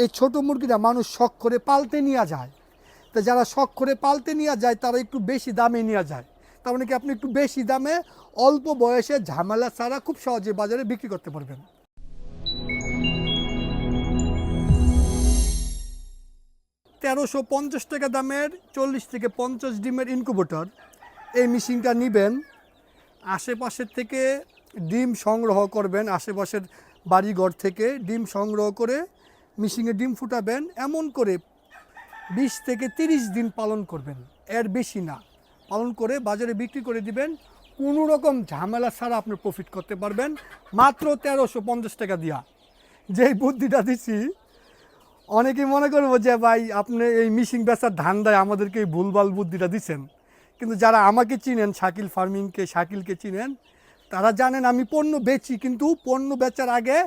এই ছোট মুরগিটা মানুষ শখ করে পালতে নিয়ে যায়। তো যারা শখ করে পালতে নিয়ে যায় তারা একটু বেশি দামে নিয়ে যায়। তার মানে কি আপনি একটু বেশি দামে অল্প বয়সে ঝামেলা ছাড়া খুব সহজে বাজারে বিক্রি করতে পারবেন। 1350 টাকা দামের 40 থেকে 50 ডিমের ইনকিউবেটর, এই মেশিনটা নেবেন। আশেপাশের থেকে ডিম সংগ্রহ করবেন, আশেপাশের বাড়িঘর থেকে ডিম সংগ্রহ করে মেশিনে ডিম ফুটাবেন। এমন করে 20 থেকে 30 দিন পালন করবেন, এর বেশি না। পালন করে বাজারে বিক্রি করে দিবেন। কোনো রকম ঝামেলা ছাড়া আপনি প্রফিট করতে পারবেন মাত্র 1350 টাকা দিয়া। যেই বুদ্ধিটা দিচ্ছি অনেকেই মনে করবো যে ভাই আপনি এই মেশিন বেচার ধান্দায় আমাদেরকে এই ভুলভাল বুদ্ধিটা দিচ্ছেন। কিন্তু যারা আমাকে চিনেন, শাকিল ফার্মিংকে, শাকিলকে চিনেন, তারা জানেন আমি পণ্য বেচি, কিন্তু পণ্য বেচার আগে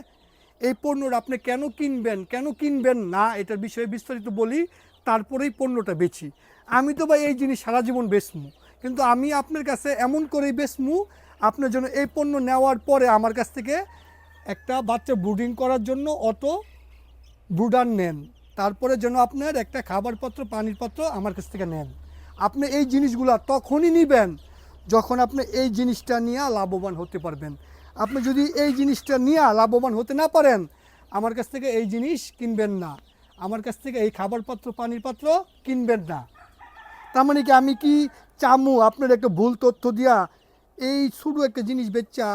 এই পণ্যটা আপনি কেন কিনবেন না এটার বিষয়ে বিস্তারিত বলি, তারপরেই পণ্যটা বেচি। আমি তো ভাই এই জিনিস সারা জীবন বেচমু, কিন্তু আমি আপনার কাছে এমন করেই বেচমু আপনার জন্য এই পণ্য নেওয়ার পরে আমার কাছ থেকে একটা বাচ্চা ব্রুডিং করার জন্য অত ব্রুডার নেন, তারপরে যেন আপনার একটা খাবার পাত্র, পানির পাত্র আমার কাছ থেকে নেন। আপনি এই জিনিসগুলো তখনই নেবেন যখন আপনি এই জিনিসটা নিয়ে লাভবান হতে পারবেন। আপনি যদি এই জিনিসটা নিয়ে লাভবান হতে না পারেন, আমার কাছ থেকে এই জিনিস কিনবেন না, আমার কাছ থেকে এই খাবার পাত্র, পানির পাত্র কিনবেন না। তার মানে কি আমি কি চামু আপনার একটা ভুল তথ্য দিয়া এই শুধু একটা জিনিস বেচা,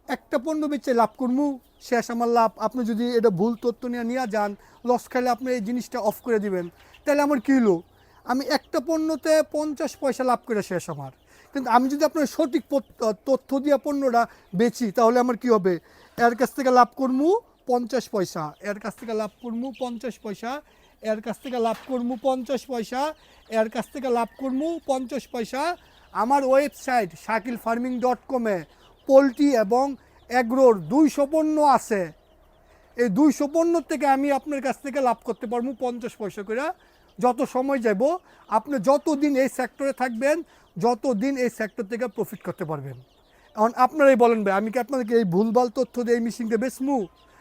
একটা পণ্য বেচে লাভ করবো, শেষ আমার লাভ। আপনি যদি এটা ভুল তথ্য নিয়ে যান, লস খাইলে আপনি এই জিনিসটা অফ করে দিবেন, তাহলে আমার কী হলো? আমি একটা পণ্যতে 50 পয়সা লাভ করে শেষ আমার। কিন্তু আমি যদি আপনার সঠিক তথ্য দিয়ে পণ্যটা বেচি, তাহলে আমার কি হবে? এর কাছ থেকে লাভ করবো 50 পয়সা, এর কাছ থেকে লাভ করবো 50 পয়সা, এর কাছ থেকে লাভ করবো 50 পয়সা, এর কাছ থেকে লাভ করবো 50 পয়সা। আমার ওয়েবসাইট shakilfarming.com-এ পোলট্রি এবং এগ্রোর 200 পণ্য আছে। এই 200 পণ্য থেকে আমি আপনার কাছ থেকে লাভ করতে পারবো 50 পয়সা করে। যত সময় যাব, আপনি যতদিন এই সেক্টরে থাকবেন, যতদিন এই সেক্টর থেকে প্রফিট করতে পারবেন। এখন আপনারাই বলেন ভাই, আমি কি আপনাদেরকে এই ভুলভাল তথ্য দিয়ে এই মেশিনকে বেচমু,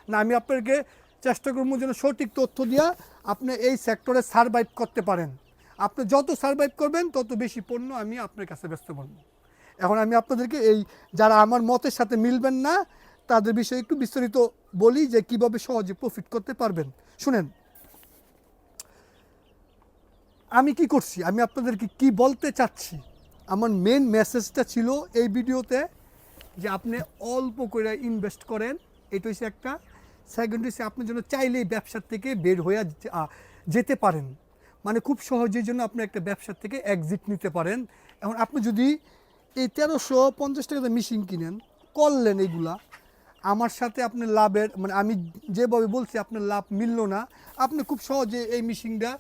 না আমি আপনাদেরকে চেষ্টা করবো যেন সঠিক তথ্য দিয়া আপনি এই সেক্টরে সারভাইভ করতে পারেন। আপনি যত সারভাইভ করবেন তত বেশি পণ্য আমি আপনার কাছে বেচতে পারবো। এখন আমি আপনাদেরকে এই যারা আমার মতের সাথে মিলবেন না তাদের বিষয়ে একটু বিস্তারিত বলি যে কিভাবে সহজে প্রফিট করতে পারবেন। শুনেন আমি কি করছি, আমি আপনাদেরকে কি বলতে চাচ্ছি। আমার মেন মেসেজটা ছিল এই ভিডিওতে যে আপনি অল্প করে ইনভেস্ট করেন, এটা হচ্ছে একটা। সেকেন্ড হচ্ছে আপনার জন্য চাইলেই ব্যবসার থেকে বের হয়ে যেতে পারেন, মানে খুব সহজেই জন্য আপনি একটা ব্যবসার থেকে এক্সিট নিতে পারেন। এখন আপনি যদি এই 1350 টাকা মেশিন কিনেন, করলেন এইগুলা, আমার সাথে আপনি লাভের মানে আমি যেভাবে বলছি আপনার লাভ মিলল না, আপনি খুব সহজে এই মেশিনটা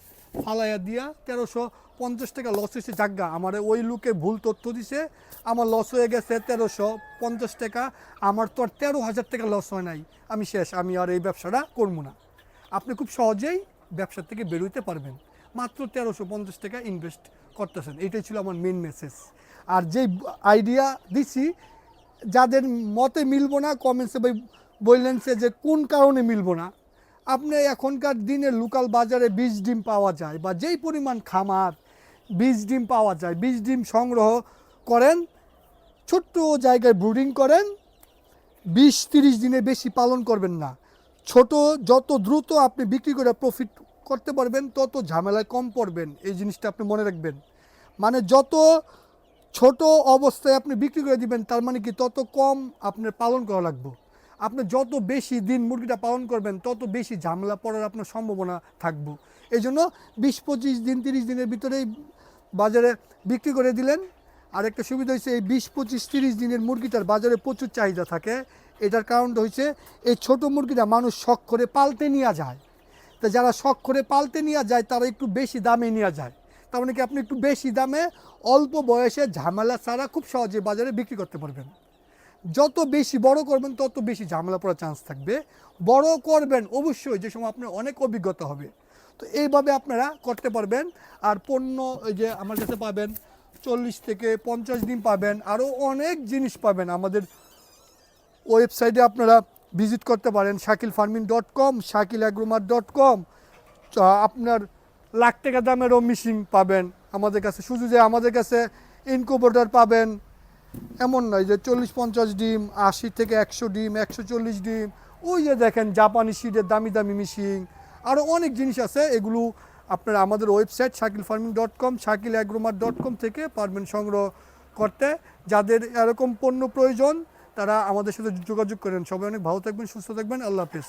ফালাইয়া দিয়া 1350 টাকা লস হয়েছে জাগা, আমার ওই লোকে ভুল তথ্য দিছে, আমার লস হয়ে গেছে 1350 টাকা। আমার তো আর 13,000 টাকা লস হয় নাই, আমি শেষ, আমি আর এই ব্যবসাটা করবো না। আপনি খুব সহজেই ব্যবসা থেকে বেরোতে পারবেন, মাত্র 1350 টাকা ইনভেস্ট করতেছেন। এটাই ছিল আমার মেন মেসেজ। আর যে আইডিয়া দিছি যাদের মতে মিলবো না, কমেন্টসে ভাই বললেন যে কোন কারণে মিলবো না। আপনি এখনকার দিনে লোকাল বাজারে বীজ ডিম পাওয়া যায়, বা যেই পরিমাণ খামার বীজ ডিম পাওয়া যায়, বীজ ডিম সংগ্রহ করেন, ছোট্ট জায়গায় ব্রুডিং করেন, 20-30 দিনে বেশি পালন করবেন না। ছোট যত দ্রুত আপনি বিক্রি করে প্রফিট করতে পারবেন তত ঝামেলায় কম পড়বেন, এই জিনিসটা আপনি মনে রাখবেন। মানে যত ছোট অবস্থায় আপনি বিক্রি করে দিবেন, তার মানে কি তত কম আপনার পালন করা লাগবে। আপনি যত বেশি দিন মুরগিটা পালন করবেন তত বেশি ঝামেলা পড়ার আপনার সম্ভাবনা থাকবে। এই জন্য 20-25 দিন 30 দিনের ভিতরেই বাজারে বিক্রি করে দিলেন। আর একটা সুবিধা হয়েছে, এই 20-25-30 দিনের মুরগিটার বাজারে প্রচুর চাহিদা থাকে। এটার কারণটা হচ্ছে এই ছোট মুরগিটা মানুষ শখ করে পালতে নিয়ে যায়। তো যারা শখ করে পালতে নিয়ে যায় তারা একটু বেশি দামে নিয়ে যায়। তার মানে কি আপনি একটু বেশি দামে অল্প বয়সে ঝামেলা ছাড়া খুব সহজে বাজারে বিক্রি করতে পারবেন। যত বেশি বড় করবেন তত বেশি ঝামেলা পড়ার চান্স থাকবে। বড় করবেন অবশ্যই যে সময় আপনার অনেক অভিজ্ঞতা হবে। তো এইভাবে আপনারা করতে পারবেন। আর পণ্য ওই যে আমার কাছে পাবেন 40 থেকে 50 দিন পাবেন, আরও অনেক জিনিস পাবেন। আমাদের ওয়েবসাইটে আপনারা ভিজিট করতে পারেন shakilfarming.com, shakilagromart.com। আপনার লাখ টাকা দামেরও মেশিন পাবেন আমাদের কাছে। শুধু যে আমাদের কাছে ইনকুবেটর পাবেন এমন নয়, যে 40-50 ডিম, 80 থেকে 100 ডিম, 140 ডিম, ওই যে দেখেন জাপানি সিডের দামি দামি মেশিন, আরও অনেক জিনিস আছে। এগুলো আপনারা আমাদের ওয়েবসাইট shakilfarming.com, shakilagromart.com থেকে পারবেন সংগ্রহ করতে। যাদের এরকম পণ্য প্রয়োজন তারা আমাদের সাথে যোগাযোগ করেন। সবাই অনেক ভালো থাকবেন, সুস্থ থাকবেন। আল্লাহ হাফেজ।